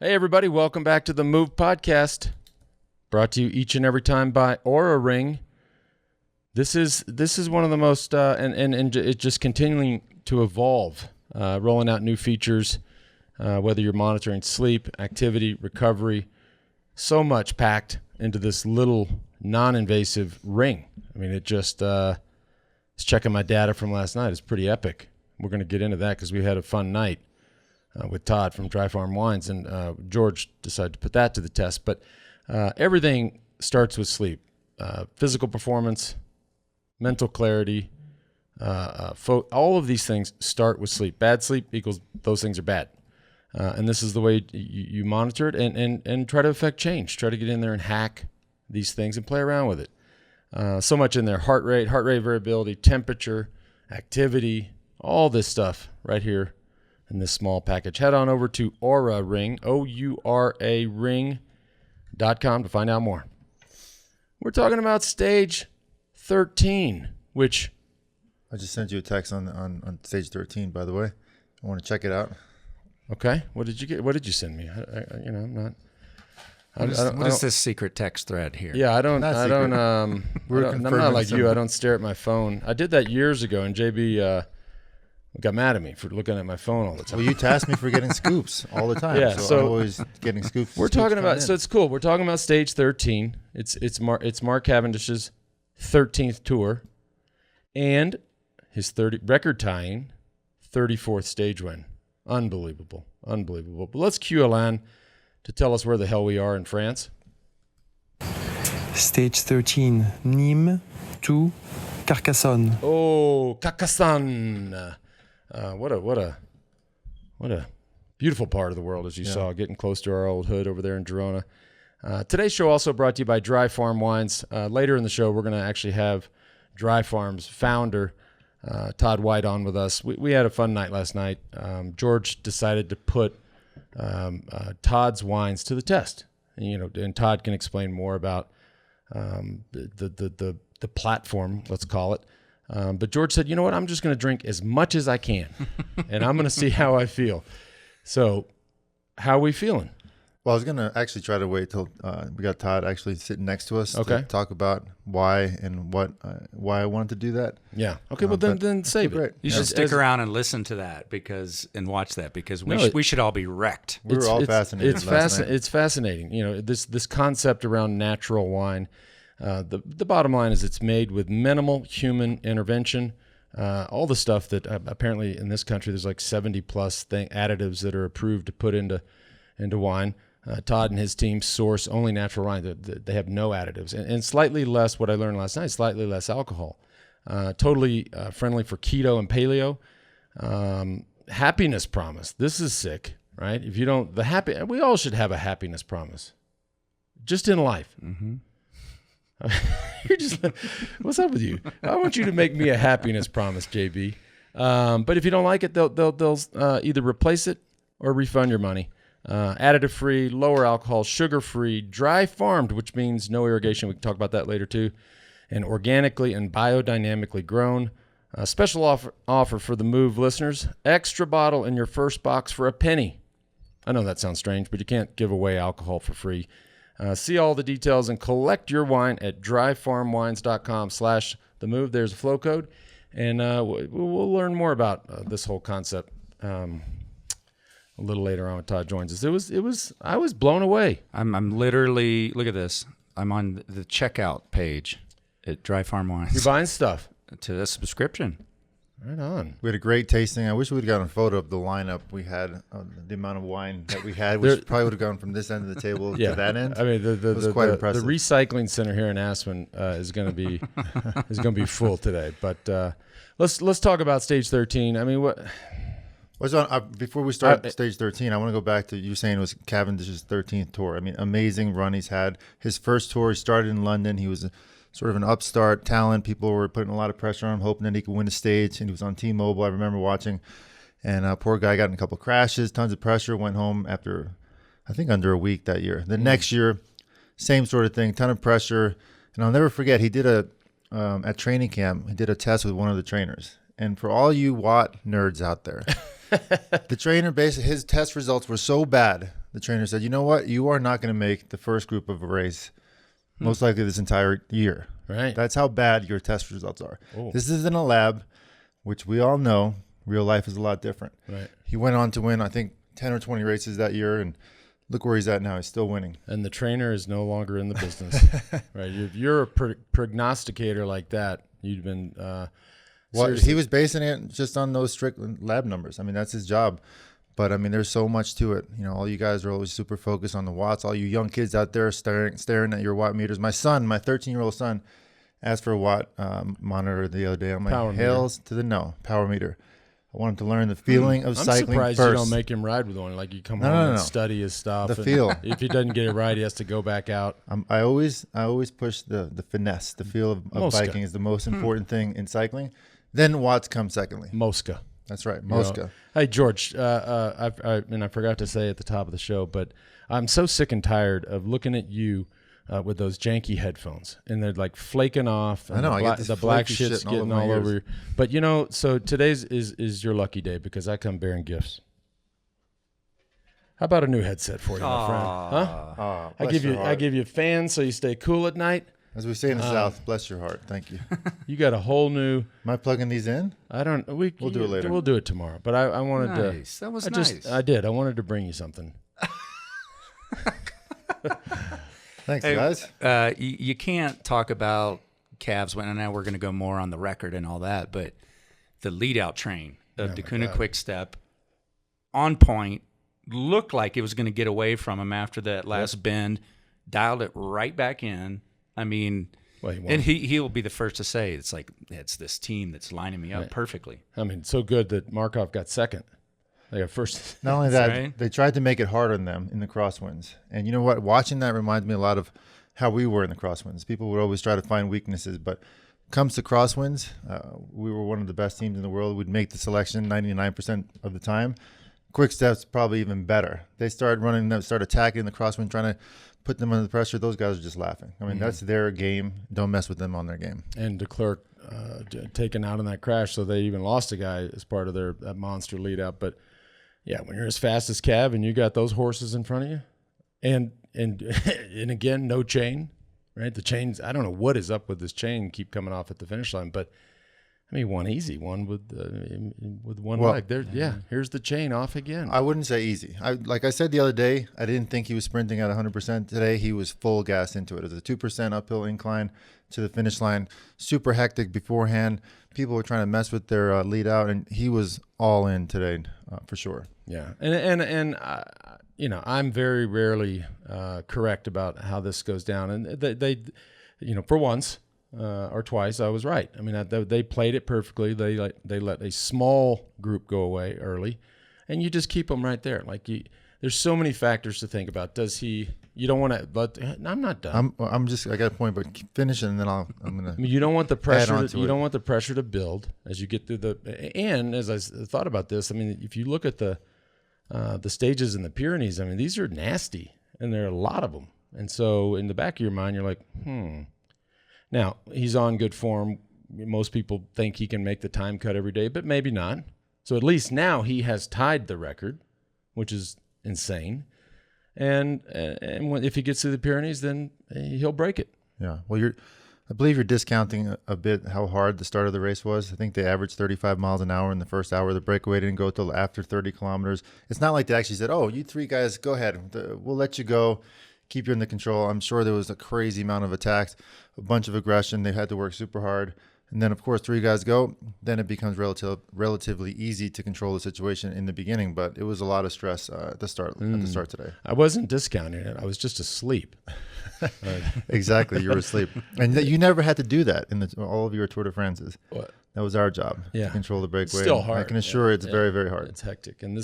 Hey, everybody. Welcome back to the Move Podcast, brought to you each and every time by Oura Ring. This is one of the most, and it's just continuing to evolve, rolling out new features, whether you're monitoring sleep, activity, recovery, so much packed into this little non-invasive ring. I mean, it just, was checking my data from last night. It's pretty epic. We're going to get into that because we had a fun night with Todd from Dry Farm Wines, and George decided to put that to the test. But everything starts with sleep, physical performance, mental clarity, all of these things start with sleep. Bad sleep equals those things are bad. And this is the way you monitor it and try to affect change. Try to get in there and hack these things and play around with it. So much in there: heart rate variability, temperature, activity, all this stuff right here in this small package. Head on over to Oura Ring, O-U-R-A ring.com to find out more. We're talking about stage 13, which I just sent you a text on stage 13, by the way. I want to check it out. Okay. What did you get? What did you send me? I'm not. What is this secret text thread here? Yeah, I'm not like you. I don't stare at my phone. I did that years ago, and JB got mad at me for looking at my phone all the time. Well, you tasked me for getting scoops all the time. Yeah, so I'm always getting scoops. We're talking about, so it's cool. We're talking about stage 13. It's Mark Cavendish's 13th tour, and his record-tying 34th stage win. Unbelievable. But let's cue Alain to tell us where the hell we are in France. Stage 13, Nîmes to Carcassonne. Oh, Carcassonne. What a beautiful part of the world, as you saw, getting close to our old hood over there in Girona. Today's show also brought to you by Dry Farm Wines. Later in the show, we're going to actually have Dry Farm's founder, Todd White, on with us. We had a fun night last night. George decided to put Todd's wines to the test. And Todd can explain more about the platform, let's call it. But George said, you know what, I'm just going to drink as much as I can, and I'm going to see how I feel. So how are we feeling? Well, I was going to actually try to wait till we got Todd actually sitting next to us to talk about why and why I wanted to do that. Yeah. Okay, well, then save it. Great. You should stick around and listen to that and watch that because we should all be wrecked. We were all fascinated last night. It's fascinating. This concept around natural wine. The bottom line is it's made with minimal human intervention. All the stuff that apparently in this country there's like 70 plus additives that are approved to put into wine. Todd and his team source only natural wine. They have no additives and slightly less. What I learned last night, slightly less alcohol. Totally friendly for keto and paleo. Happiness promise. This is sick, right? If you don't, we all should have a happiness promise, just in life. Mm-hmm. You're just, what's up with you? I want you to make me a happiness promise, JB. But if you don't like it, they'll either replace it or refund your money. Additive free, lower alcohol, sugar free, dry farmed, which means no irrigation. We can talk about that later too. And organically and biodynamically grown. Special offer for the Move listeners: extra bottle in your first box for $0.01. I know that sounds strange, but you can't give away alcohol for free. See all the details and collect your wine at dryfarmwines.com/themove. There's a flow code, and we'll learn more about this whole concept a little later on when Todd joins us. I was blown away. I'm literally, look at this. I'm on the checkout page at Dry Farm Wines. You're buying stuff to the subscription. Right on. We had a great tasting. I wish we'd gotten a photo of the lineup we had, the amount of wine that we had. We probably would have gone from this end of the table to that end. I mean, it was quite impressive. The recycling center here in Aspen is going to be full today. But let's talk about stage 13. I mean, what? Before we start stage 13, I want to go back to you saying it was Cavendish's 13th tour. I mean, amazing run he's had. His first tour, he started in London. He was sort of an upstart talent. People were putting a lot of pressure on him, hoping that he could win the stage. And he was on T-Mobile. I remember watching. And poor guy got in a couple crashes, tons of pressure, went home after, I think, under a week that year. The next year, same sort of thing, ton of pressure. And I'll never forget, he did at training camp, he did a test with one of the trainers. And for all you Watt nerds out there, the trainer basically, his test results were so bad the trainer said, you know what? You are not going to make the first group of a race, most likely this entire year. Right. That's how bad your test results are. Oh. This is in a lab, which we all know real life is a lot different. Right. He went on to win, I think, 10 or 20 races that year, and look where he's at now. He's still winning. And the trainer is no longer in the business. Right. If you're a prognosticator like that, you've been Well, he was basing it just on those strict lab numbers. I mean, that's his job. But, I mean, there's so much to it. You know, all you guys are always super focused on the watts. All you young kids out there staring at your watt meters. My son, my 13-year-old son, asked for a watt monitor the other day. I'm like, Power meter. hails to the no, power meter. I want him to learn the feeling of cycling I'm surprised first. you don't make him ride with one. Like you come home No. and study his stuff. The and feel. If he doesn't get it right, he has to go back out. I always push the finesse. The feel of Mosca. biking is the most important thing in cycling. Then watts come secondly. Mosca. That's right, You know? Mosca. Hey, George, I forgot to say at the top of the show, but I'm so sick and tired of looking at you with those janky headphones, and they're like flaking off. And I know, I get this the black flaky shit's shit all getting over my all over ears. you. But, you know, so today's is your lucky day because I come bearing gifts. How about a new headset for you, my friend? Huh? Oh, I give you fans so you stay cool at night. As we say in the South, bless your heart. Thank you. You got a whole new. Am I plugging these in? I don't. We'll do it later. We'll do it tomorrow. But I wanted Nice. to. That was I nice. I did. I wanted to bring you something. Thanks, Hey, guys. you can't talk about Cavs when, and now we're going to go more on the record and all that, but the lead out train of Dakuna Quick-Step on point, looked like it was going to get away from him after that last bend, dialed it right back in. I mean, Well, he won. and he'll be the first to say it's like it's this team that's lining me up perfectly. I mean, so good that Markov got second. They got first. Not only that, right. they tried to make it hard on them in the crosswinds. And you know what? Watching that reminds me a lot of how we were in the crosswinds. People would always try to find weaknesses, but comes to crosswinds, we were one of the best teams in the world. We'd make the selection 99% of the time. Quick Step's probably even better. They started running them, start attacking the crosswind, trying to put them under pressure. Those guys are just laughing. I mean, that's their game. Don't mess with them on their game. And DeClerc taken out in that crash, so they even lost a guy as part of that monster lead out. But yeah, when you're as fast as Cav and you got those horses in front of you, and again, no chain, right? The chains, I don't know what is up with this chain, keep coming off at the finish line, but I mean, one easy one with one leg. There, here's the chain off again. I wouldn't say easy. Like I said the other day, I didn't think he was sprinting at 100%. Today, he was full gas into it. It was a 2% uphill incline to the finish line. Super hectic beforehand. People were trying to mess with their lead out, and he was all in today for sure. Yeah, and you know, I'm very rarely correct about how this goes down, and they you know, for once. Or twice, I was right. I mean, they played it perfectly. They let a small group go away early, and you just keep them right there. Like there's so many factors to think about. Does he? You don't want to. But I'm not done. I got a point, but keep finishing, and then I'm gonna. I mean, you don't want the pressure. You don't want the pressure to build as you get through the. And as I thought about this, I mean, if you look at the stages in the Pyrenees, I mean, these are nasty, and there are a lot of them. And so in the back of your mind, you're like, Now, he's on good form. Most people think he can make the time cut every day, but maybe not. So at least now he has tied the record, which is insane. And if he gets to the Pyrenees, then he'll break it. Yeah. Well, I believe you're discounting a bit how hard the start of the race was. I think they averaged 35 miles an hour in the first hour. The breakaway didn't go till after 30 kilometers. It's not like they actually said, "Oh, you three guys, go ahead. We'll let you go. Keep you under control." I'm sure there was a crazy amount of attacks, a bunch of aggression. They had to work super hard. And then, of course, three guys go. Then it becomes relatively easy to control the situation in the beginning. But it was a lot of stress at the start today. I wasn't discounting it. I was just asleep. Exactly. You were asleep. And you never had to do that in all of your Tour de France's. What? That was our job Yeah. to control the breakaway. Still hard. I can assure it's very, very hard. It's hectic. And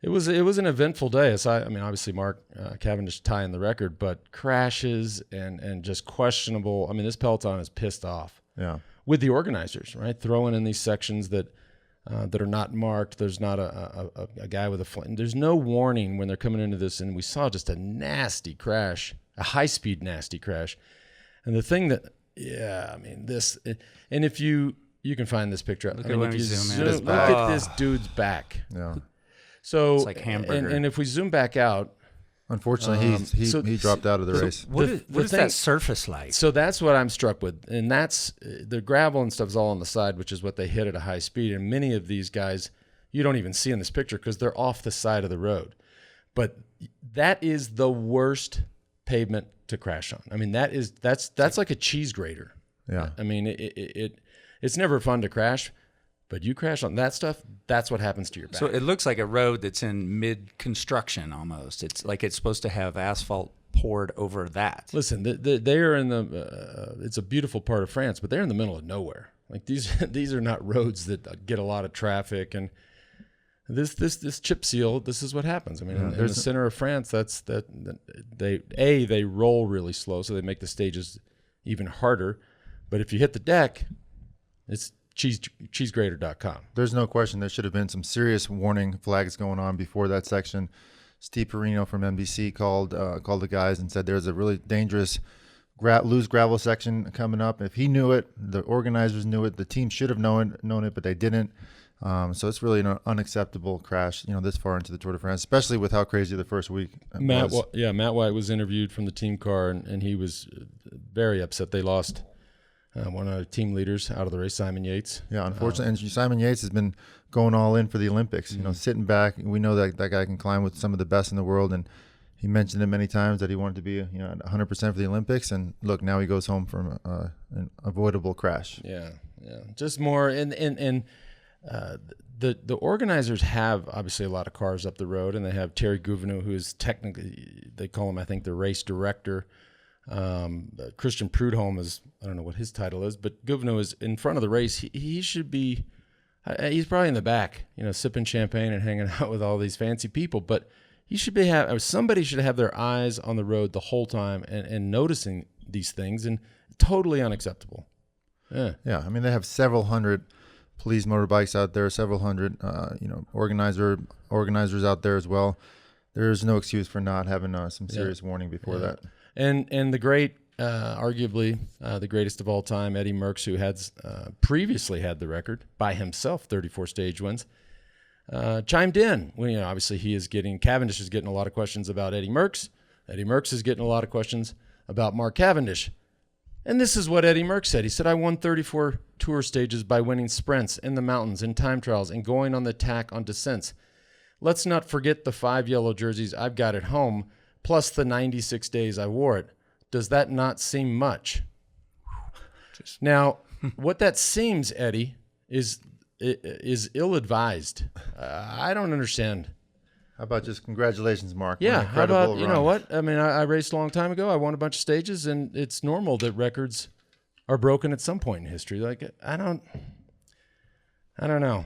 it was an eventful day. So I mean, obviously Mark Cavendish tying the record, but crashes and just questionable. I mean, this peloton is pissed off. Yeah. With the organizers, right? Throwing in these sections that are not marked. There's not a guy with a flame. There's no warning when they're coming into this, and we saw just a nasty crash, a high-speed nasty crash. And the thing that, I mean, this, and if you can find this picture. Look I at mean, when if we you zoom in. look at this dude's back. Yeah. So It's like hamburger. And if we zoom back out, Unfortunately, he dropped out of the race. What is thing- that surface like? so that's what I'm struck with, and that's the gravel and stuff's all on the side, which is what they hit at a high speed. And many of these guys you don't even see in this picture because they're off the side of the road. But that is the worst pavement to crash on. I mean, that's like a cheese grater. Yeah. I mean, it's never fun to crash, but you crash on that stuff, that's what happens to your back. So it looks like a road that's in mid-construction almost. It's like it's supposed to have asphalt poured over that. Listen, they are in the. It's a beautiful part of France, but they're in the middle of nowhere. Like these are not roads that get a lot of traffic, and this chip seal. This is what happens. I mean, in the center of France, they roll really slow, so they make the stages even harder. But if you hit the deck, it's cheesegrater.com. There's no question there should have been some serious warning flags going on before that section. Steve Perino from NBC called the guys and said there's a really dangerous loose gravel section coming up. If he knew it, the organizers knew it, the team should have known it, but they didn't. So it's really an unacceptable crash, this far into the Tour de France, especially with how crazy the first week was. Matt White was interviewed from the team car, and he was very upset they lost one of the team leaders out of the race, Simon Yates. Yeah, unfortunately, and Simon Yates has been going all in for the Olympics. Sitting back, we know that guy can climb with some of the best in the world, and he mentioned it many times that he wanted to be, at 100% for the Olympics. And look, now he goes home from an avoidable crash. Yeah, just more the organizers have obviously a lot of cars up the road, and they have Terry Gouvenou, who is technically, they call him, I think, the race director. Christian Prudhomme is, I don't know what his title is, but Gouvenou is in front of the race. He should be, he's probably in the back, sipping champagne and hanging out with all these fancy people, but he should be somebody should have their eyes on the road the whole time and noticing these things, and totally unacceptable. Yeah. I mean, they have several hundred police motorbikes out there, several hundred, organizers out there as well. There's no excuse for not having some serious warning before that. And the great, arguably the greatest of all time, Eddy Merckx, who had previously had the record by himself, 34 stage wins, chimed in. Well, obviously Cavendish is getting a lot of questions about Eddy Merckx. Eddy Merckx is getting a lot of questions about Mark Cavendish. And this is what Eddy Merckx said. He said, I won 34 tour stages by winning sprints in the mountains, in time trials, and going on the tack on descents. Let's not forget the 5 yellow jerseys I've got at home, plus the 96 days I wore it. Does that not seem much? Now, what that seems, Eddie, is ill-advised. I don't understand. How about just congratulations, Mark? Yeah, how about, you know what? I mean, I raced a long time ago. I won a bunch of stages, and it's normal that records are broken at some point in history. Like, I don't know.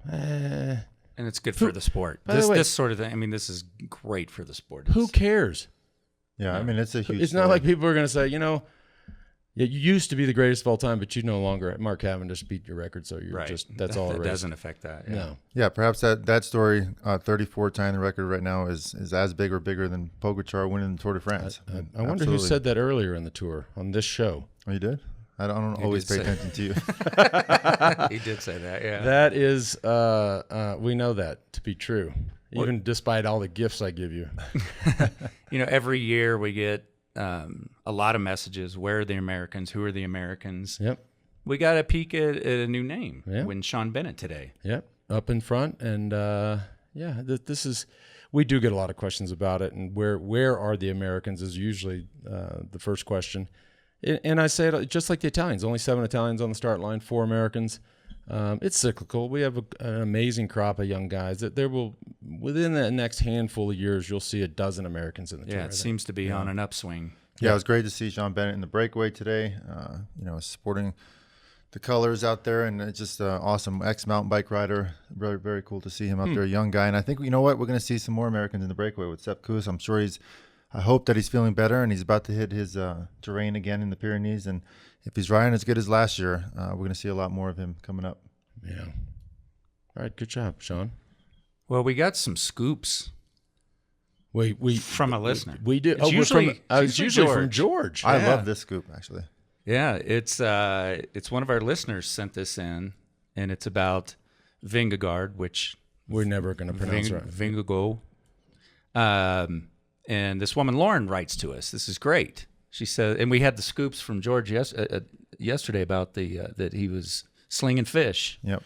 And it's good for the sport. This sort of thing, I mean, this is great for the sport. Who cares? Yeah, I mean, it's a huge It's not like people are going to say, you used to be the greatest of all time, but you no longer. Mark Cavendish beat your record, so you're that's all. That doesn't affect that. Yeah. No. Yeah, perhaps that story, 34 tying the record right now, is as big or bigger than Pogacar winning the Tour de France. I wonder who said that earlier in the tour on this show. Oh, you did? I don't always pay attention to you. He did say that, yeah. That is, we know that to be true, even despite all the gifts I give you. Every year we get a lot of messages. Where are the Americans? Who are the Americans? Yep. We got a peek at a new name. Yeah. When Sean Bennett today. Yep. Up in front. And this is, we do get a lot of questions about it. And where are the Americans is usually the first question. And I say it just like the Italians, only 7 Italians on the start line, 4 Americans. It's cyclical. We have an amazing crop of young guys that there will, within the next handful of years, you'll see a dozen Americans in the tour. Yeah, it seems to be on an upswing. Yeah, it was great to see Sean Bennett in the breakaway today, supporting the colors out there, and it's just awesome. Ex-mountain bike rider. Very, very cool to see him up there, a young guy. And I think, we're going to see some more Americans in the breakaway with Sepp Kuss. I hope that he's feeling better, and he's about to hit his terrain again in the Pyrenees. And if he's riding as good as last year, we're going to see a lot more of him coming up. Yeah. All right, good job, Sean. Well, we got some scoops. We from a listener. We did. It's usually from George. I love this scoop, actually. Yeah, it's one of our listeners sent this in, and it's about Vingegaard, which We're never going to pronounce it right. Vingegaard. And this woman, Lauren, writes to us. This is great. She said, and we had the scoops from George yesterday about that he was slinging fish. Yep.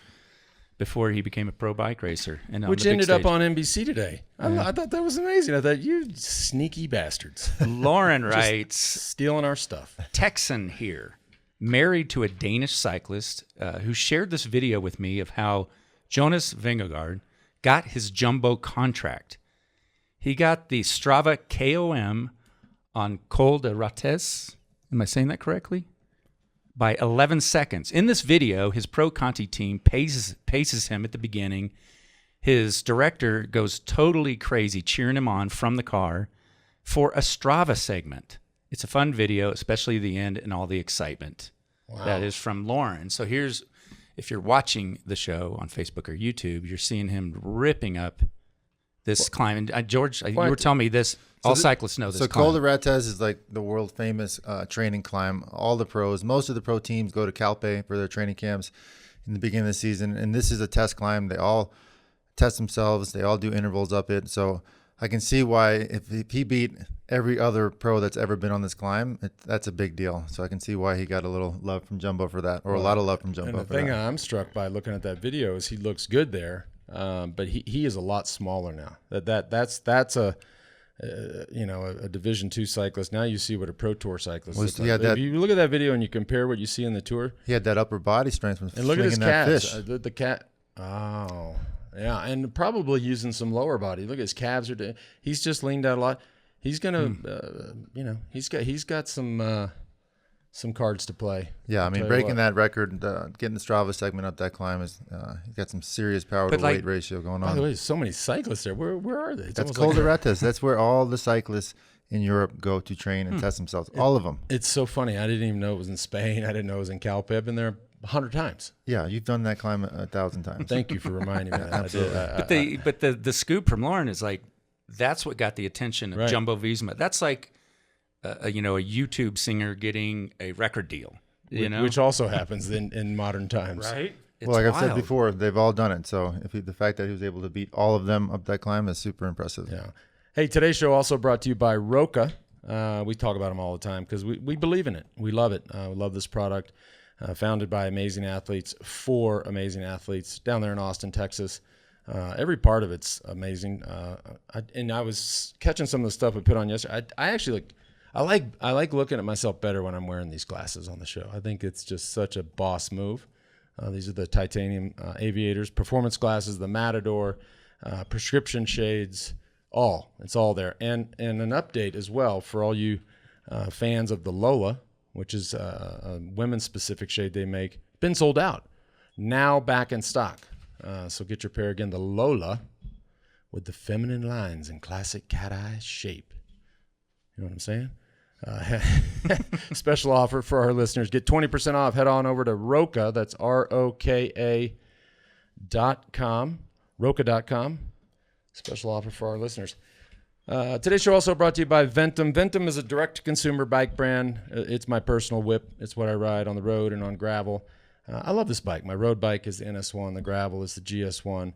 Before he became a pro bike racer. And which ended up on NBC today. I thought that was amazing. I thought, you sneaky bastards. Lauren writes, stealing our stuff. Texan here, married to a Danish cyclist who shared this video with me of how Jonas Vingegaard got his jumbo contract. He got the Strava KOM on Col de Rates. Am I saying that correctly? By 11 seconds. In this video, his Pro Conti team paces him at the beginning. His director goes totally crazy, cheering him on from the car for a Strava segment. It's a fun video, especially the end and all the excitement. Wow. That is from Lauren. So here's, if you're watching the show on Facebook or YouTube, you're seeing him ripping up this climb. And George, you were telling me this. All cyclists know this. So Col de Rates is like the world famous training climb. All the pros, most of the pro teams go to Calpe for their training camps in the beginning of the season. And this is a test climb. They all test themselves. They all do intervals up it. So I can see why if he beat every other pro that's ever been on this climb, that's a big deal. So I can see why he got a little love from Jumbo for that, or a lot of love from Jumbo for that. And the thing I'm struck by looking at that video is he looks good there, but he is a lot smaller now. That's a a Division II cyclist. Now you see what a Pro Tour cyclist looks like. If you look at that video and you compare what you see in the Tour, he had that upper body strength from and look at his calves. The cat. Oh, yeah, and probably using some lower body. Look at his calves he's just leaned out a lot. He's gonna, he's got some cards to play. Yeah, I mean, breaking that record, getting the Strava segment up that climb is he's got some serious power to weight ratio going on. By the way, there's so many cyclists there. Where are they? That's Col de Rates. That's where all the cyclists in Europe go to train and test themselves. All of them. It's so funny. I didn't even know it was in Spain. I didn't know it was in Calpe. I've been there 100 times. Yeah, you've done that climb 1,000 times. Thank you for reminding me of that. Absolutely. But the scoop from Lauren is like, that's what got the attention of Jumbo Visma. That's like a YouTube singer getting a record deal, which also happens in modern times, right? Well, like I've said before, they've all done it. So the fact that he was able to beat all of them up that climb is super impressive. Yeah. Hey, today's show also brought to you by Roca. We talk about them all the time because we believe in it. We love it. We love this product. Founded by amazing athletes for amazing athletes down there in Austin, Texas. Every part of it's amazing. I was catching some of the stuff we put on yesterday. I like looking at myself better when I'm wearing these glasses on the show. I think it's just such a boss move. These are the titanium aviators, performance glasses, the Matador, prescription shades, it's all there. And an update as well for all you fans of the Lola, which is a women's specific shade they make. Been sold out. Now back in stock. So get your pair again, the Lola, with the feminine lines and classic cat eye shape. You know what I'm saying? Special offer for our listeners. Get 20% off. Head on over to Roca. That's ROKA.com. Roca.com. Special offer for our listeners. Today's show also brought to you by Ventum. Ventum is a direct-to-consumer bike brand. It's my personal whip. It's what I ride on the road and on gravel. I love this bike. My road bike is the NS1. The gravel is the GS1.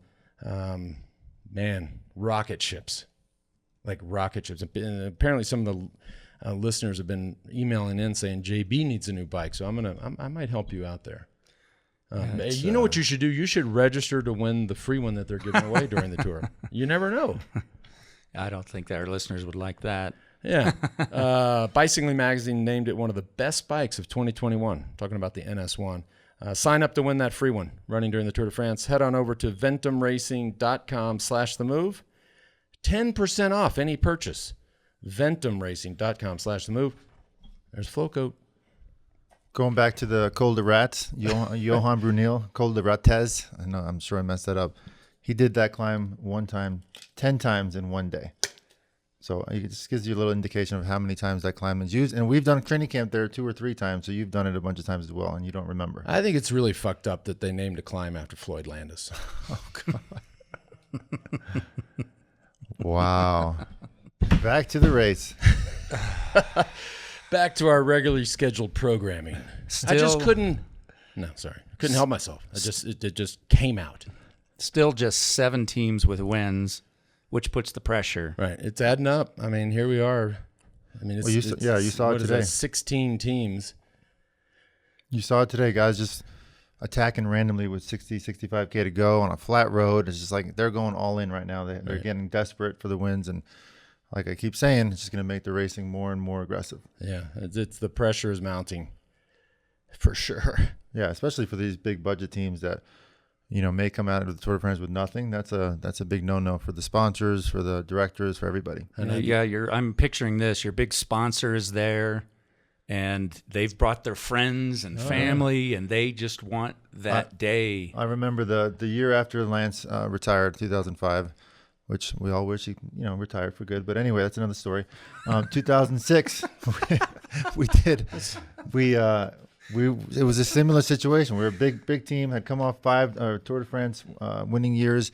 Man, rocket ships. Like rocket ships. And apparently some of the listeners have been emailing in saying JB needs a new bike. So I might help you out there. You know what you should do? You should register to win the free one that they're giving away during the tour. You never know. I don't think that our listeners would like that. Yeah. Bicycling Magazine named it one of the best bikes of 2021. Talking about the NS1. Sign up to win that free one running during the Tour de France. Head on over to ventumracing.com/themove. 10% off any purchase. ventumracing.com/themove. There's Flowcoat. Going back to the Col de Rates, Johan Brunel, Col de Rates. I'm sure I messed that up. He did that climb 10 times in one day. So it just gives you a little indication of how many times that climb is used. And we've done training camp there 2 or 3 times, so you've done it a bunch of times as well, and you don't remember. I think it's really fucked up that they named a climb after Floyd Landis. Oh, God. Wow. Back to the race. Back to our regularly scheduled programming. I just couldn't. No, sorry. I couldn't help myself. It just came out. Still just 7 teams with wins, which puts the pressure. Right. It's adding up. I mean, here we are. I mean, you saw it today. 16 teams. You saw it today, guys, just attacking randomly with 60, 65K to go on a flat road. It's just like they're going all in right now. They're getting desperate for the wins. And like I keep saying, it's just going to make the racing more and more aggressive. Yeah, it's the pressure is mounting for sure. Yeah, especially for these big budget teams that, may come out of the Tour de France with nothing. That's a big no-no for the sponsors, for the directors, for everybody. And I'm picturing this. Your big sponsor is there, and they've brought their friends and family, and they just want that day. I remember the year after Lance retired, 2005, which we all wish he retired for good. But anyway, that's another story. 2006, it was a similar situation. We were a big team, had come off 5 Tour de France winning years,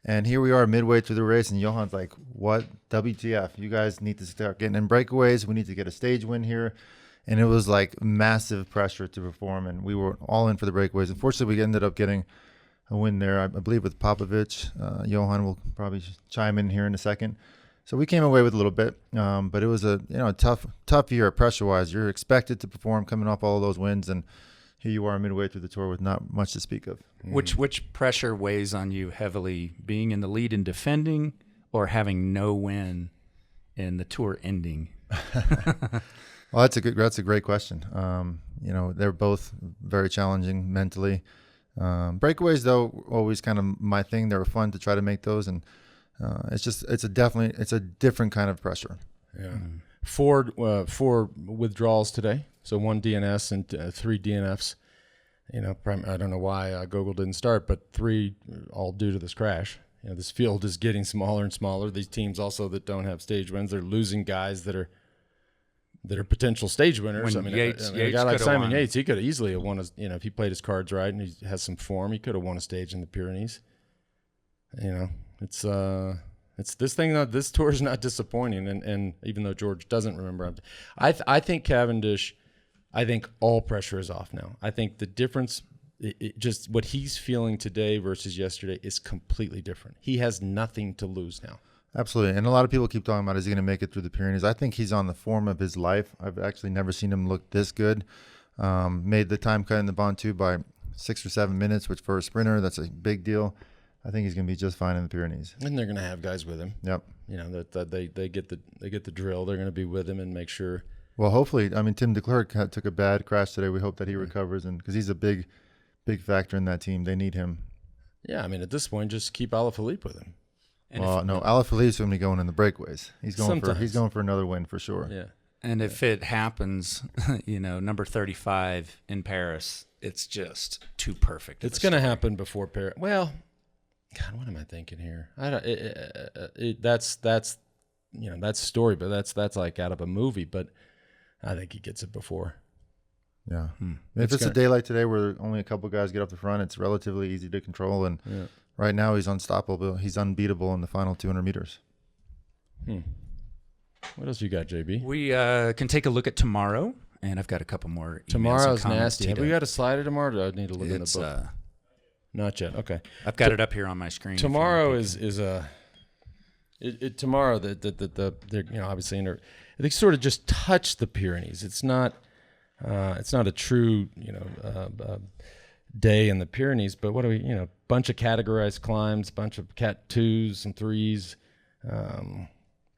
and here we are midway through the race, and Johan's like, "What? WTF? You guys need to start getting in breakaways. We need to get a stage win here." And it was like massive pressure to perform, and we were all in for the breakaways. Unfortunately, we ended up getting a win there, I believe, with Popovich. Johan will probably chime in here in a second. So we came away with a little bit, but it was a tough year pressure-wise. You're expected to perform coming off all of those wins, and here you are midway through the tour with not much to speak of. Which pressure weighs on you heavily, being in the lead and defending, or having no win in the tour ending? Well, that's a great question. They're both very challenging mentally. Breakaways, though, always kind of my thing. They were fun to try to make those, and it's a different kind of pressure. Yeah. 4 withdrawals today. So 1 DNS and 3 DNFs. I don't know why Gogol didn't start, but 3 all due to this crash. This field is getting smaller and smaller. These teams also that don't have stage wins, they're losing guys that are potential stage winners. When Yates a guy like Simon won. Yates, he could have easily have won. If he played his cards right and he has some form, he could have won a stage in the Pyrenees. It's this thing. This tour is not disappointing, and even though George doesn't remember, I think Cavendish. I think all pressure is off now. I think the difference, just what he's feeling today versus yesterday, is completely different. He has nothing to lose now. Absolutely. And a lot of people keep talking about, is he going to make it through the Pyrenees? I think he's on the form of his life. I've actually never seen him look this good. Made the time cut in the Ventoux by 6 or 7 minutes, which for a sprinter, that's a big deal. I think he's going to be just fine in the Pyrenees. And they're going to have guys with him. Yep. That they get the drill. They're going to be with him and make sure. Well, hopefully. I mean, Tim DeClercq took a bad crash today. We hope that he recovers, and because he's a big factor in that team. They need him. Yeah, I mean, at this point, just keep Alaphilippe with him. Well, no, Alaphilippe's going to be going in the breakaways. He's going for another win for sure. Yeah. And if it happens, number 35 in Paris, it's just too perfect. It's going to happen before Paris. Well, God, what am I thinking here? That's story, but that's like out of a movie. But I think he gets it before. Yeah. If it's a day like today where only a couple guys get up the front, it's relatively easy to control. And right now he's unstoppable. He's unbeatable in the final 200 meters. What else you got, JB? We can take a look at tomorrow, and I've got a couple more. Tomorrow's nasty. Have we got a slider tomorrow? Do I need to look in the book? Not yet. Okay. I've got it up here on my screen. Tomorrow tomorrow they're obviously they sort of just touch the Pyrenees. It's not a true day in the Pyrenees, but what do we bunch of categorized climbs, bunch of cat 2s and 3s,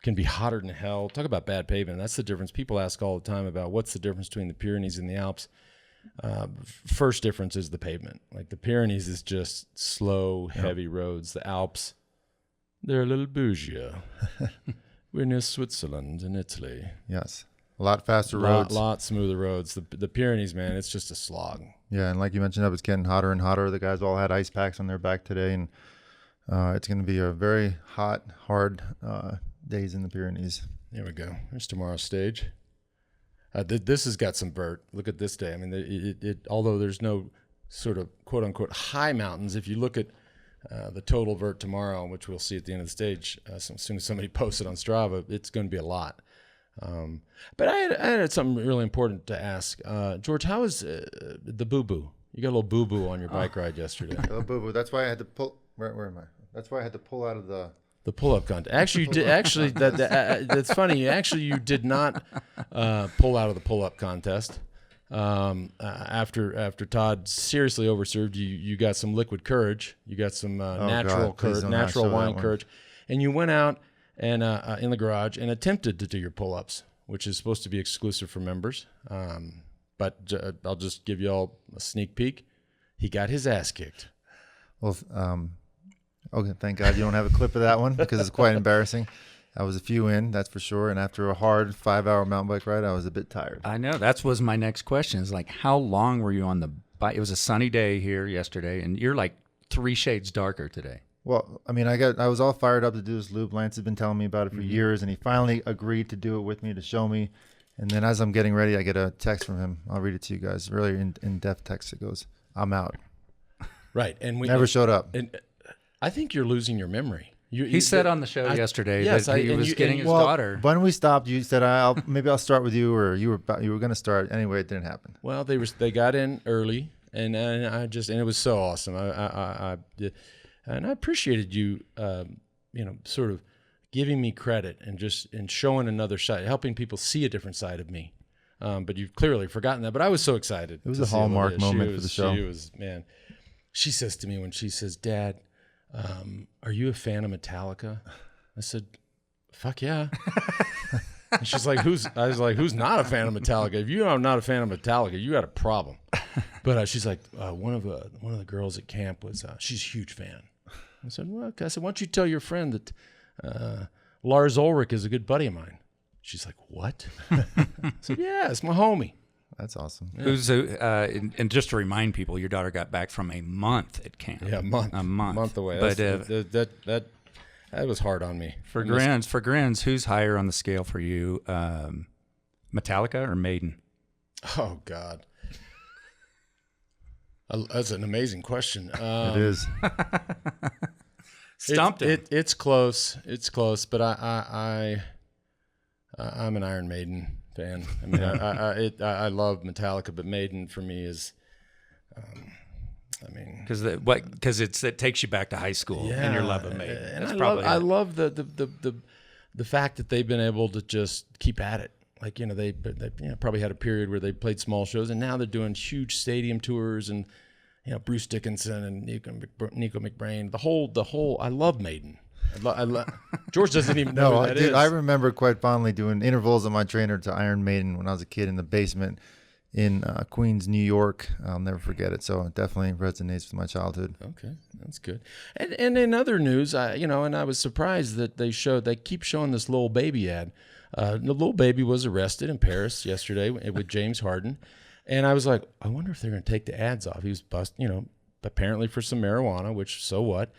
can be hotter than hell. Talk about bad pavement. That's the difference. People ask all the time about what's the difference between the Pyrenees and the Alps. First difference is the pavement. Like the Pyrenees is just slow, heavy roads. The Alps, they're a little bougie. We're near Switzerland and Italy. Yes. A lot faster roads. Lot smoother roads. The Pyrenees, man, it's just a slog. Yeah, and like you mentioned, it's getting hotter and hotter. The guys all had ice packs on their back today, and it's going to be a very hot, hard days in the Pyrenees. There we go. There's tomorrow's stage. This has got some vert. Look at this day. I mean, although there's no sort of quote-unquote high mountains, if you look at the total vert tomorrow, which we'll see at the end of the stage, as soon as somebody posts it on Strava, it's going to be a lot. But I had something really important to ask. George, how is the boo-boo? You got a little boo-boo on your bike ride yesterday. A little boo-boo. That's why I had to pull Where am I? That's why I had to pull out of the pull-up contest. Actually, you did. Actually, that's funny. Actually, you did not pull out of the pull-up contest. After Todd seriously overserved you got some liquid courage. You got some natural wine courage, and you went out and in the garage and attempted to do your pull-ups, which is supposed to be exclusive for members. But I'll just give you all a sneak peek. He got his ass kicked. Well, okay, thank God you don't have a clip of that one because it's quite embarrassing. I was a few in, that's for sure. And after a hard 5-hour mountain bike ride, I was a bit tired. I know. That was my next question. Is like, how long were you on the bike? It was a sunny day here yesterday, and you're like 3 shades darker today. Well, I mean, I was all fired up to do this loop. Lance had been telling me about it for years, and he finally agreed to do it with me to show me. And then as I'm getting ready, I get a text from him. I'll read it to you guys. Really in-depth text. It goes, "I'm out." Right, and we never showed up. And I think you're losing your memory. He said on the show yesterday that he was getting his daughter. When we stopped, you said, maybe I'll start with you, or you were going to start. Anyway, it didn't happen. Well, they got in early, and it was so awesome. I appreciated you, sort of giving me credit and showing another side, helping people see a different side of me. But you've clearly forgotten that. But I was so excited. It was a hallmark moment for the show. She was, man. She says to me when she says, "Dad, are you a fan of Metallica?" I said, "Fuck yeah." And she's like, I was like, "Who's not a fan of Metallica? If you are not a fan of Metallica, you got a problem." But she's like, one of the girls at camp was, she's a huge fan. I said, "Well, okay." I said, "Why don't you tell your friend that Lars Ulrich is a good buddy of mine?" She's like, "What?" I said, "Yeah, it's my homie." That's awesome. Yeah. Who's and just to remind people, your daughter got back from a month at camp. Yeah, a month away. But that was hard on me. For grins, who's higher on the scale for you, Metallica or Maiden? Oh God, that's an amazing question. It is. Stumped him. It's close. It's close, but I'm an Iron Maiden fan. I mean, I love Metallica, but Maiden for me is, because it takes you back to high school and your love of Maiden. And I love the fact that they've been able to just keep at it. Like, they probably had a period where they played small shows, and now they're doing huge stadium tours, and Bruce Dickinson and Nico McBrain. The whole. I love Maiden. George doesn't even know who that is. I remember quite fondly doing intervals on my trainer to Iron Maiden when I was a kid in the basement in Queens, New York. I'll never forget it. So it definitely resonates with my childhood. Okay, that's good. And in other news, and I was surprised that they keep showing this Lil Baby ad. The Lil Baby was arrested in Paris yesterday with James Harden, and I was like, I wonder if they're going to take the ads off. He was busted, apparently for some marijuana, which so what.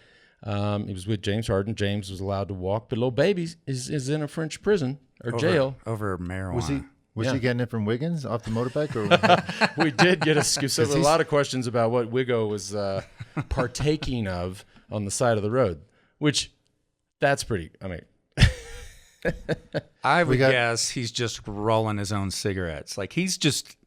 He was with James Harden. James was allowed to walk, but Lil Baby is in a French prison or jail over marijuana. Was he getting it from Wiggins off the motorbike? Or we did get a scoop. So there were a lot of questions about what Wiggo was partaking of on the side of the road, which that's pretty. I mean, I would guess he's just rolling his own cigarettes. Like he's just.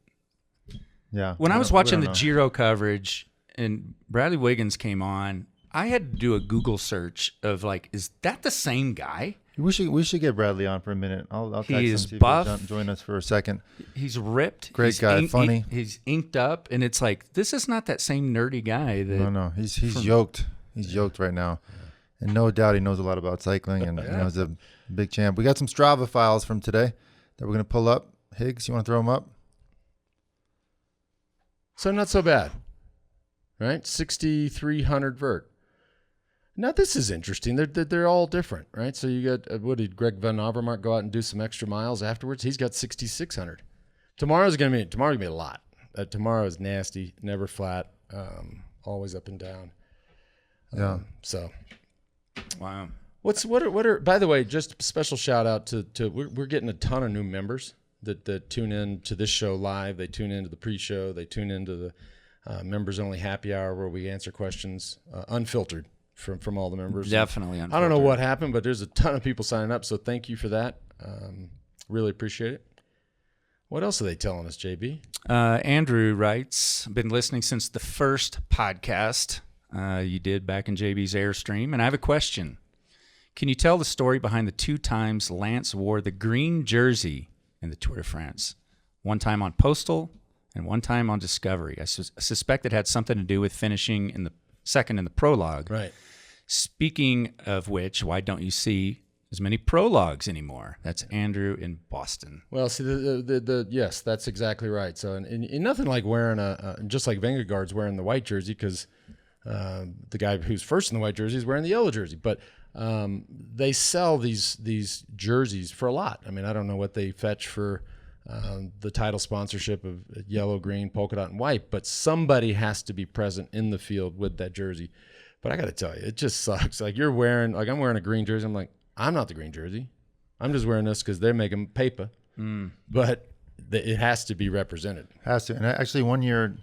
Yeah. When I was watching the Giro coverage and Bradley Wiggins came on, I had to do a Google search of like, is that the same guy? We should get Bradley on for a minute. I'll text him, see buff. If he'll join us for a second. He's ripped. Great guy, funny. He's inked up, and it's like this is not that same nerdy guy. No, he's yoked. He's yoked right now, and no doubt he knows a lot about cycling, and he's a big champ. We got some Strava files from today that we're gonna pull up. Higgs, you want to throw them up? So not so bad, right? 6,300 vert. Now this is interesting. They're all different, right? So you got what did Greg Van Avermaet go out and do some extra miles afterwards? He's got 6,600. Tomorrow's gonna be a lot. Tomorrow is nasty, never flat, always up and down. Yeah. So, wow. What are by the way? Just a special shout out to we're getting a ton of new members that tune in to this show live. They tune into the pre-show. They tune into the members only happy hour where we answer questions unfiltered. From all the members. Definitely. I don't know what happened, but there's a ton of people signing up, so thank you for that. Really appreciate it. What else are they telling us, JB? Andrew writes, been listening since the first podcast. You did back in JB's Airstream. And I have a question. Can you tell the story behind the 2 times Lance wore the green jersey in the Tour de France? One time on Postal and one time on Discovery. I suspect it had something to do with finishing in the second in the prologue. Right. Speaking of which, why don't you see as many prologues anymore? That's Andrew in Boston. Well, see, yes, that's exactly right. So, and nothing like wearing just like Vingegaard's wearing the white jersey because the guy who's first in the white jersey is wearing the yellow jersey. But they sell these jerseys for a lot. I mean, I don't know what they fetch for the title sponsorship of yellow, green, polka dot, and white, but somebody has to be present in the field with that jersey. But I got to tell you, it just sucks. Like I'm wearing a green jersey. I'm like, I'm not the green jersey. I'm just wearing this because they're making paper. But it has to be represented. Has to. And actually, one year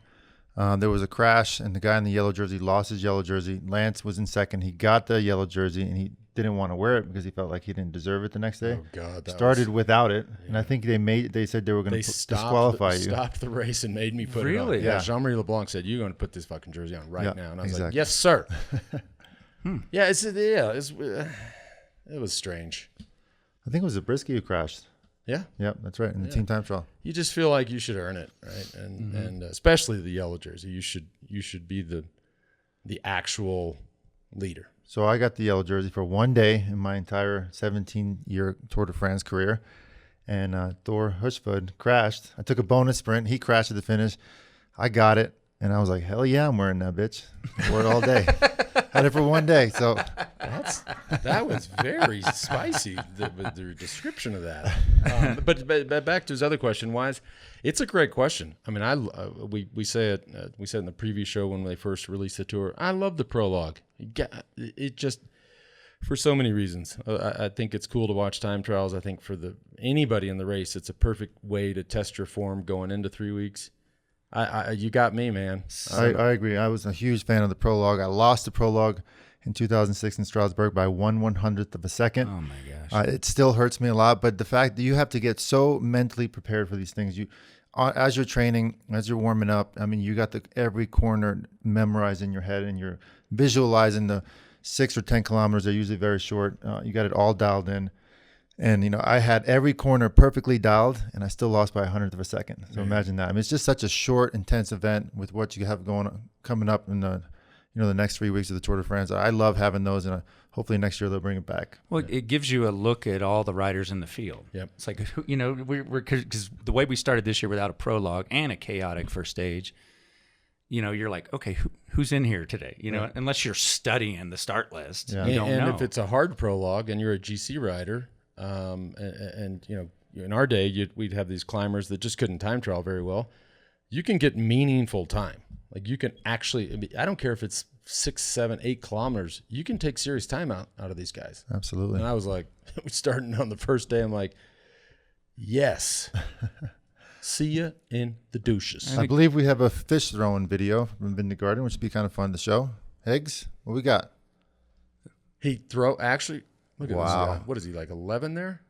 there was a crash, and the guy in the yellow jersey lost his yellow jersey. Lance was in second. He got the yellow jersey, and he didn't want to wear it because he felt like he didn't deserve it the next day. Oh God! Started without it, and I think they said they were going to disqualify you. Stopped the race and made me put it on. Really? Yeah. Jean-Marie LeBlanc said, "You're going to put this fucking jersey on right now," and I was like, exactly. "Yes, sir." Yeah, it was strange. I think it was Zabriskie who crashed. Yeah. Yep, that's right. In the team time trial. You just feel like you should earn it, right? And especially the yellow jersey, you should be the actual leader. So I got the yellow jersey for one day in my entire 17-year Tour de France career, and Thor Hushovd crashed. I took a bonus sprint. He crashed at the finish. I got it, and I was like, hell yeah, I'm wearing that bitch. I wore it all day. Had it for one day. So that was very spicy, the description of that. But back to his other question, it's a great question. I mean, we say it in the preview show when they first released the tour. I love the prologue. It just, for so many reasons. I think it's cool to watch time trials. I think for anybody in the race, it's a perfect way to test your form going into 3 weeks. You got me, man. I agree. I was a huge fan of the prologue. I lost the prologue in 2006 in Strasbourg by 1/100th of a second. Oh my gosh! It still hurts me a lot. But the fact that you have to get so mentally prepared for these things, as you're training, as you're warming up, I mean, you got every corner memorized in your head, and you're visualizing the 6 or 10 kilometers. They're usually very short. You got it all dialed in. And, I had every corner perfectly dialed, and I still lost by 100th of a second. So imagine that. I mean, it's just such a short, intense event with what you have coming up in the next 3 weeks of the Tour de France. I love having those, and hopefully next year they'll bring it back. Well, it gives you a look at all the riders in the field. Yep. It's like, because the way we started this year without a prologue and a chaotic first stage, you're like, okay, who's in here today? Right. Unless you're studying the start list, you don't know. And if it's a hard prologue and you're a GC rider, and in our day, we'd have these climbers that just couldn't time trial very well. You can get meaningful time. Like you can actually, I don't care if it's 6, 7, 8 kilometers. You can take serious time out of these guys. Absolutely. And I was like, we started on the first day. I'm like, yes. See ya in the douches. I believe we have a fish throwing video from Vingegaard, which would be kind of fun to show. Higgs, what we got? Actually, look at this guy. What is he, like 11 there?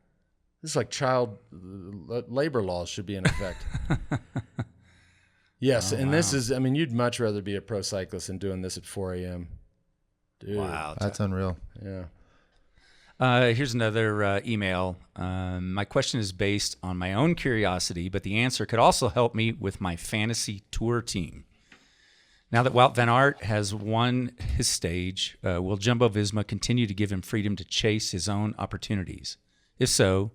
This is like child labor laws should be in effect. Yes, this is, I mean, you'd much rather be a pro cyclist than doing this at 4 a.m. Dude. Wow. That's unreal. Yeah. Here's another email. My question is based on my own curiosity, but the answer could also help me with my fantasy tour team. Now that Wout van Aert has won his stage, will Jumbo-Visma continue to give him freedom to chase his own opportunities? If so,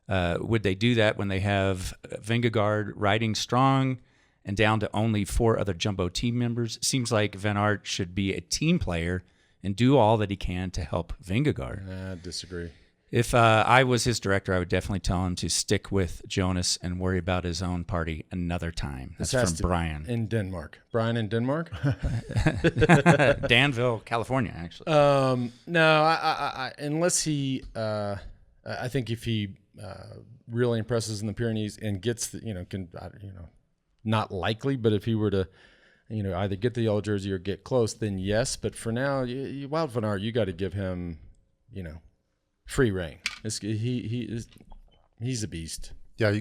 would they do that when they have Vingegaard riding strong and down to only 4 other Jumbo team members? Seems like Van Aert should be a team player and do all that he can to help Vingegaard. I disagree. If I was his director, I would definitely tell him to stick with Jonas and worry about his own party another time. That's from Brian. In Denmark. Brian in Denmark? Danville, California, actually. No, I unless he, I think if he really impresses in the Pyrenees and gets not likely, but if he were to, either get the yellow jersey or get close, then yes. But for now, Wout van Aert, you got to give him, free reign. He's a beast. Yeah,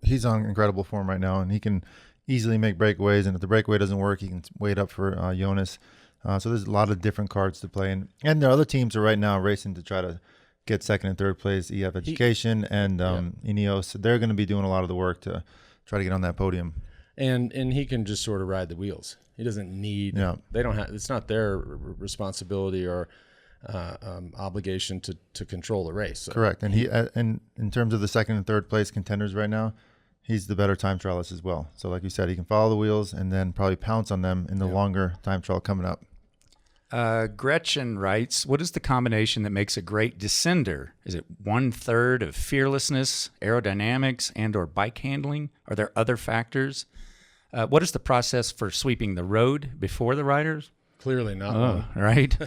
he's on incredible form right now, and he can easily make breakaways. And if the breakaway doesn't work, he can wait up for Jonas. So there's a lot of different cards to play. And there are other teams are right now racing to try to get second and third place. EF Education and Ineos. They're going to be doing a lot of the work to try to get on that podium. And he can just sort of ride the wheels. He doesn't need. They don't have. It's not their responsibility or obligation to control the race. So. Correct. And and in terms of the second and third place contenders right now, he's the better time trialist as well. So like you said, he can follow the wheels and then probably pounce on them in the longer time trial coming up. Gretchen writes, what is the combination that makes a great descender? Is it 1/3 of fearlessness, aerodynamics, and or bike handling? Are there other factors? What is the process for sweeping the road before the riders? Clearly not one. Right?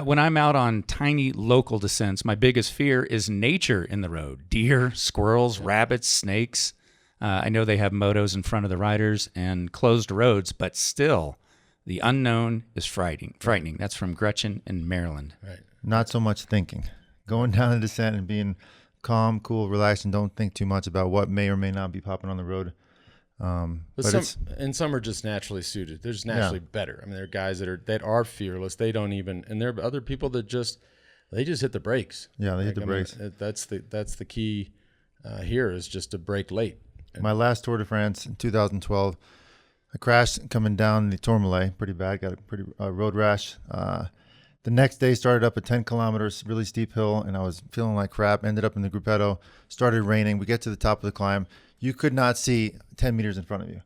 When I'm out on tiny local descents, my biggest fear is nature in the road. Deer, squirrels, rabbits, snakes. I know they have motos in front of the riders and closed roads, but still, the unknown is frightening. That's from Gretchen in Maryland. Right. Not so much thinking. Going down a descent and being calm, cool, relaxed, and don't think too much about what may or may not be popping on the road. Some are just naturally suited. They're just naturally better. I mean, there are guys that are fearless. They don't even, and there are other people that just hit the brakes. Yeah, they hit the brakes. That's the key here is just to brake late. My last Tour de France in 2012, I crashed coming down the Tourmalet, pretty bad. Got a pretty road rash. The next day started up a 10 kilometers, really steep hill, and I was feeling like crap. Ended up in the Gruppetto. Started raining. We get to the top of the climb. You could not see 10 meters in front of you.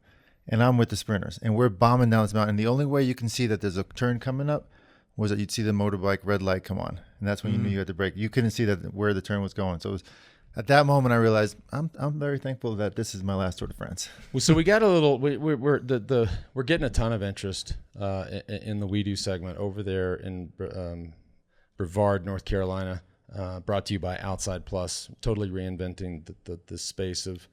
And I'm with the sprinters. And we're bombing down this mountain. And the only way you can see that there's a turn coming up was that you'd see the motorbike red light come on. And that's when you knew you had to brake. You couldn't see that where the turn was going. So it was, at that moment, I realized I'm very thankful that this is my last Tour de France. Well, so we got a little. We're getting a ton of interest in the We Do segment over there in Brevard, North Carolina. Brought to you by Outside Plus. Totally reinventing the space of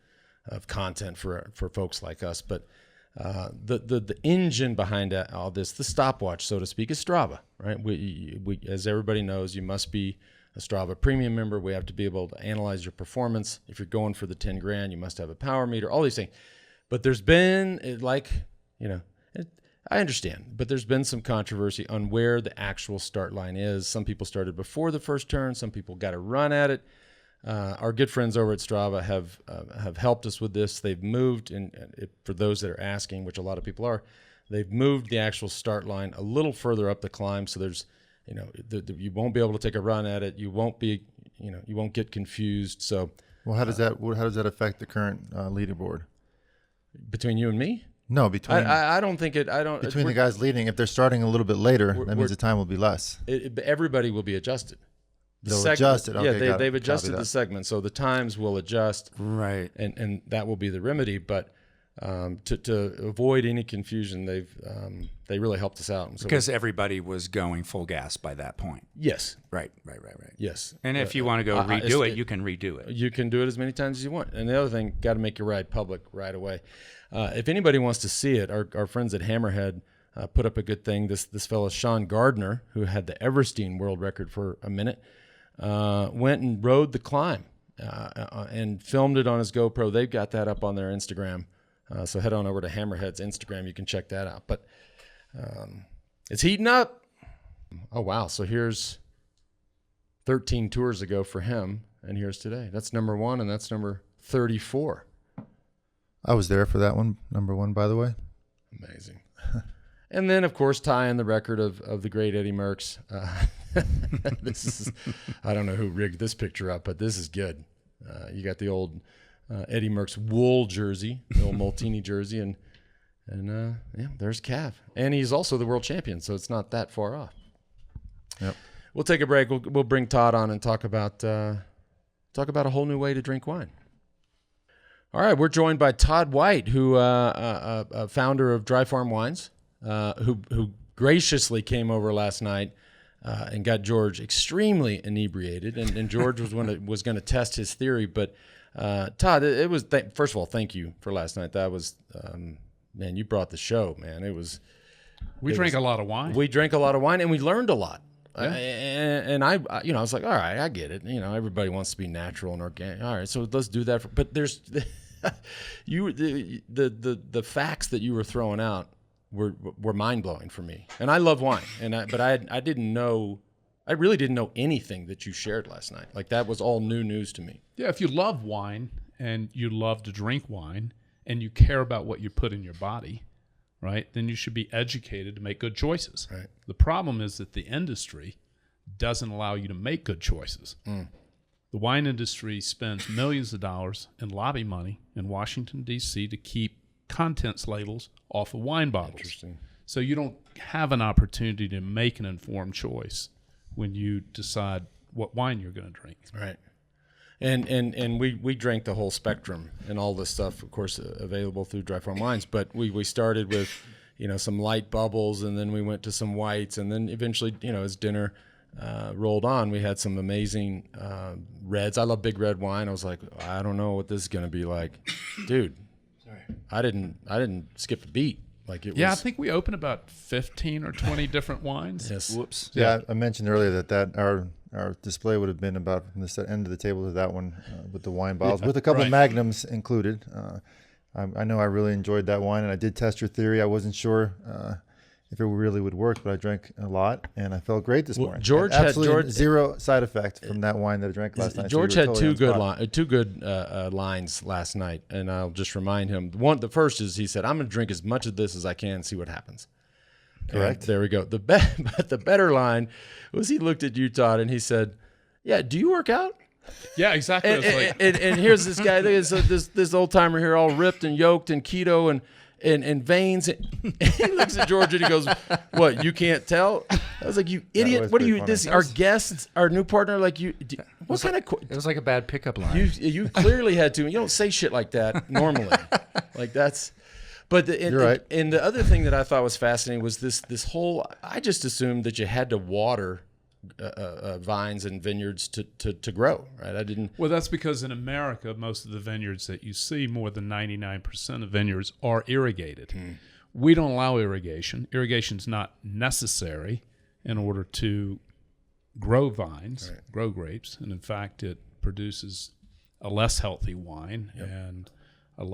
content for folks like us. But the engine behind all this, the stopwatch, so to speak, is Strava, right? We as everybody knows, you must be a Strava premium member. We have to be able to analyze your performance. If you're going for the 10 grand, you must have a power meter, all these things. But there's been I understand, but there's been some controversy on where the actual start line is. Some people started before the first turn. Some people got a run at it. Our good friends over at Strava have helped us with this. They've moved, and for those that are asking, which a lot of people are, they've moved the actual start line a little further up the climb. So there's, you won't be able to take a run at it. You won't get confused. So, well, how does that affect the current leaderboard? Between you and me? No, between I don't think it. I don't between the guys leading. If they're starting a little bit later, that means the time will be less. Everybody will be adjusted. They'll adjust it. Okay, they've adjusted the segment, so the times will adjust. Right, and that will be the remedy. But to avoid any confusion, they really helped us out. Because everybody was going full gas by that point. Yes. Right. Yes. And if you want to go redo it, you can redo it. You can do it as many times as you want. And the other thing, got to make your ride public right away. If anybody wants to see it, our friends at Hammerhead put up a good thing. This fellow, Sean Gardner, who had the Everstein world record for a minute, went and rode the climb and filmed it on his GoPro. They've got that up on their Instagram. So head on over to Hammerhead's Instagram. You can check that out. But it's heating up. Oh, wow. So here's 13 tours ago for him, and here's today. That's number 1, and that's number 34. I was there for that one, number 1, by the way. Amazing. And then, of course, tying the record of the great Eddy Merckx. This is, I don't know who rigged this picture up, but this is good. You got the old Eddy Merckx wool jersey, the old Molteni jersey, and there's Cav. And he's also the world champion, so it's not that far off. Yep. We'll take a break. We'll bring Todd on and talk about a whole new way to drink wine. All right, we're joined by Todd White, who founder of Dry Farm Wines, who graciously came over last night and got George extremely inebriated, and George was going to test his theory. But Todd, it was first of all, thank you for last night. That was man, you brought the show, man. We drank a lot of wine. We drank a lot of wine, and we learned a lot. Yeah. And I was like, all right, I get it. Everybody wants to be natural and organic. All right, so let's do that. But there's the facts that you were throwing out were mind blowing for me. And I love wine, but I really didn't know anything that you shared last night. Like that was all new news to me. Yeah, if you love wine and you love to drink wine and you care about what you put in your body, right, then you should be educated to make good choices. Right. The problem is that the industry doesn't allow you to make good choices. The wine industry spends millions of dollars in lobby money in Washington, D.C. to keep contents labels off of wine bottles. Interesting. So you don't have an opportunity to make an informed choice when you decide what wine you're going to drink. Right. And we drank the whole spectrum and all this stuff, of course, available through Dry Farm Wines. But we started with, some light bubbles, and then we went to some whites, and then eventually, as dinner rolled on, we had some amazing reds. I love big red wine. I was like, I don't know what this is going to be like, dude. Sorry, I didn't skip a beat. Like it was. Yeah, I think we opened about 15 or 20 different wines. Yes. Whoops. Yeah, I mentioned earlier that our display would have been about from the end of the table to that one with the wine bottles, with a couple of magnums included. I know I really enjoyed that wine, and I did test your theory. I wasn't sure if it really would work, but I drank a lot, and I felt great this morning. George had absolutely zero side effect from that wine that I drank last night. George so had totally two good lines last night, and I'll just remind him. The first is he said, "I'm going to drink as much of this as I can and see what happens." Correct. And there we go. But the better line was he looked at you, Todd, and he said, "Yeah, do you work out?" Yeah, exactly. And here's this guy, this old timer here, all ripped and yoked and keto and veins. And he looks at George and he goes, "What? You can't tell?" I was like, "You idiot! What are you? funny. This our guests, our new partner, like you. What kind of? It was like a bad pickup line. You clearly had to. You don't say shit like that normally. Like that's." But You're right. And the other thing that I thought was fascinating was this whole. I just assumed that you had to water vines and vineyards to grow, right? I didn't. Well, that's because in America, most of the vineyards that you see, more than 99% of vineyards are irrigated. We don't allow irrigation. Irrigation's not necessary in order to grow vines, grow grapes, and in fact, it produces a less healthy wine and a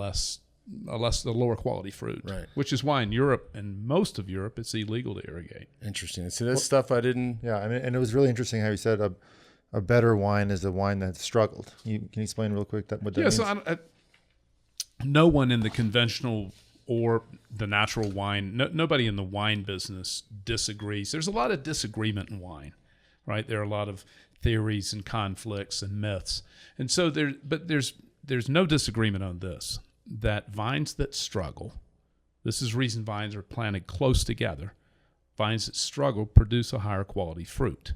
lower quality fruit. Right. Which is why in Europe and most of Europe, it's illegal to irrigate. Interesting. See, that's stuff I didn't. Yeah, I mean, and it was really interesting how you said a better wine is a wine that struggled. Can you explain real quick what that means? So no one in the conventional or the natural wine, nobody in the wine business disagrees. There's a lot of disagreement in wine, right? There are a lot of theories and conflicts and myths, and so there's no disagreement on this. That vines that struggle, this is the reason vines are planted close together. Vines that struggle produce a higher quality fruit,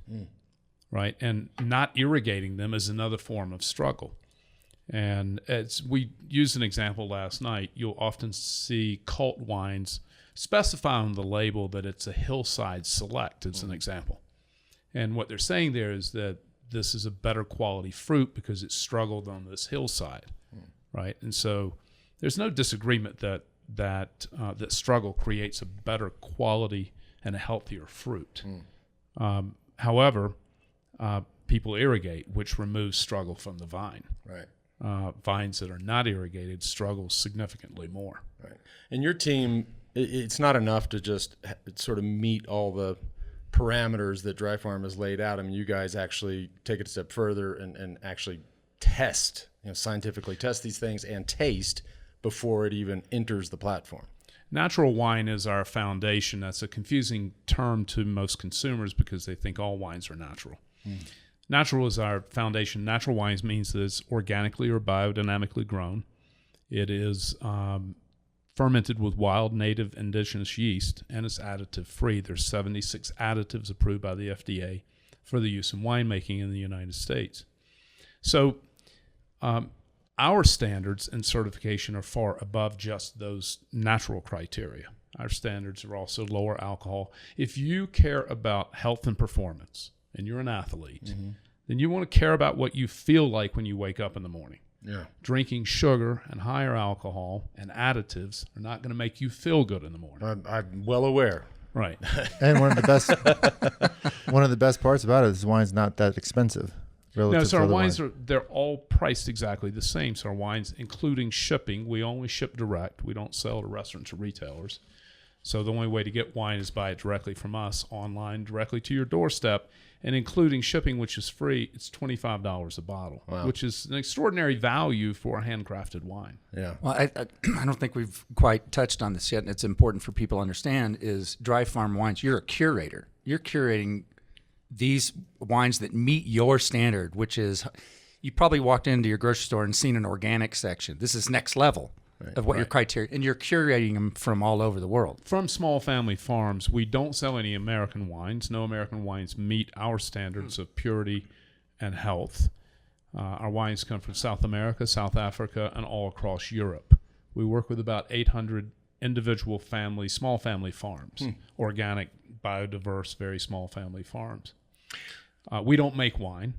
right? And not irrigating them is another form of struggle. And as we used an example last night, you'll often see cult wines specify on the label that it's a hillside select, as an example. And what they're saying there is that this is a better quality fruit because it struggled on this hillside, right? And so there's no disagreement that struggle creates a better quality and a healthier fruit. However, people irrigate, which removes struggle from the vine. Right. Vines that are not irrigated struggle significantly more. Right. And your team, it's not enough to just sort of meet all the parameters that Dry Farm has laid out. I mean, you guys actually take it a step further and actually test, scientifically test these things and taste before it even enters the platform. Natural wine is our foundation. That's a confusing term to most consumers because they think all wines are natural. Natural is our foundation. Natural wines means that it's organically or biodynamically grown. It is fermented with wild, native, indigenous yeast, and it's additive free. There's 76 additives approved by the FDA for the use in winemaking in the United States. So our standards and certification are far above just those natural criteria. Our standards are also lower alcohol. If you care about health and performance, and you're an athlete, then you want to care about what you feel like when you wake up in the morning. Yeah. Drinking sugar and higher alcohol and additives are not going to make you feel good in the morning. I'm well aware. Right. And one of the best parts about it is wine's not that expensive. No, so to our other wines wines. they're all priced exactly the same. So our wines, including shipping, we only ship direct. We don't sell to restaurants or retailers. So the only way to get wine is buy it directly from us online, directly to your doorstep, and including shipping, which is free. It's $25 a bottle, which is an extraordinary value for a handcrafted wine. Yeah. Well, I don't think we've quite touched on this yet, and it's important for people to understand, is Dry Farm Wines, you're a curator. You're curating these wines that meet your standard, which is, you probably walked into your grocery store and seen an organic section. This is next level of what your criteria, and you're curating them from all over the world. From small family farms, we don't sell any American wines. No American wines meet our standards of purity and health. Our wines come from South America, South Africa, and all across Europe. We work with about 800 individual family, small family farms, organic, biodiverse, very small family farms. We don't make wine.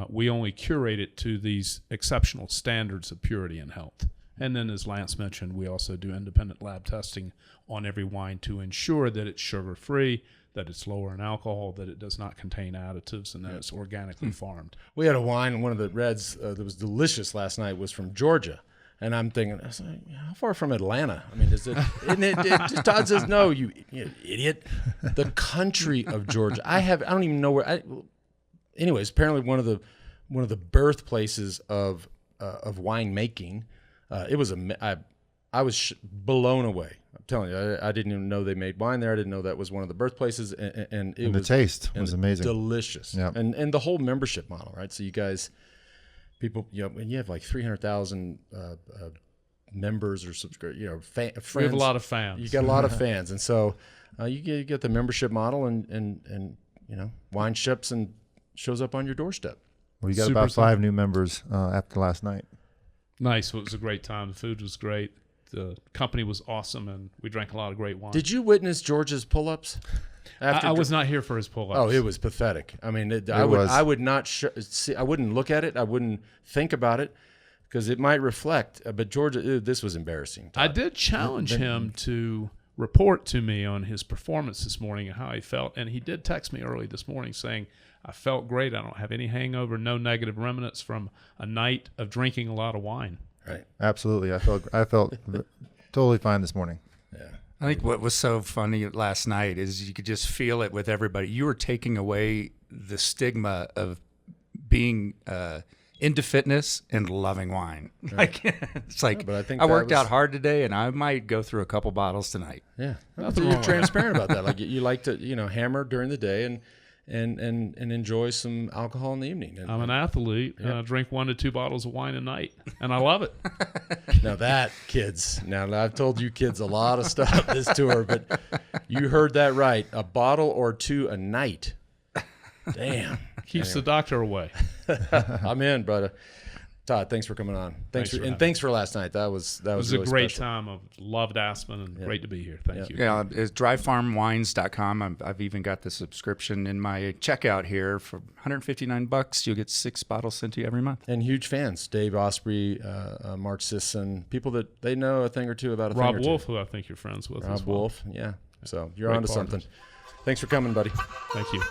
We only curate it to these exceptional standards of purity and health. And then, as Lance mentioned, we also do independent lab testing on every wine to ensure that it's sugar-free, that it's lower in alcohol, that it does not contain additives, and that it's organically farmed. We had a wine, one of the reds that was delicious last night was from Georgia. And I'm thinking, I was like, how far from Atlanta? I mean, isn't it Todd says, no, you idiot. The country of Georgia. I don't even know where. Anyways, apparently one of the birthplaces of winemaking. It was I was blown away. I'm telling you, I didn't even know they made wine there. I didn't know that was one of the birthplaces, and the taste was amazing, delicious. Yep. And the whole membership model, right? So you guys, people, you have like 300,000 members or friends. We have a lot of fans. You got a lot of fans, and so you get the membership model, and wine ships and shows up on your doorstep. Well, you got about 5 new members after last night. Nice. Well, it was a great time. The food was great. The company was awesome, and we drank a lot of great wine. Did you witness George's pull-ups? I was not here for his pull-ups. Oh, it was pathetic. I mean, I would not see. I wouldn't look at it. I wouldn't think about it because it might reflect. But Georgia, this was embarrassing. Todd. I did challenge him to report to me on his performance this morning and how he felt, and he did text me early this morning saying, I felt great. I don't have any hangover, no negative remnants from a night of drinking a lot of wine. Right. Absolutely. I felt totally fine this morning. Yeah. I think what was so funny last night is you could just feel it with everybody. You were taking away the stigma of being into fitness and loving wine. Like it's like, but I think I worked out hard today, and I might go through a couple bottles tonight. Yeah. You're transparent about that. Like you like to, hammer during the day and enjoy some alcohol in the evening. I'm an athlete, and I drink 1 to 2 bottles of wine a night, and I love it. Now I've told you kids a lot of stuff this tour, but you heard that right. A bottle or 2 a night. Damn. Keeps the doctor away. I'm in, brother. Todd, thanks for coming on. Thanks for last night. That was really a great special. time. I loved Aspen, and great to be here. Thank you. Yeah, it's dryfarmwines.com. I've even got the subscription in my checkout here for $159. You'll get 6 bottles sent to you every month. And huge fans, Dave Osprey, Mark Sisson, people that they know a thing or two about. Rob Wolf, who I think you're friends with. Rob as well. Wolf, yeah. So you're Great onto partners. something. Thanks for coming, buddy. Thank you.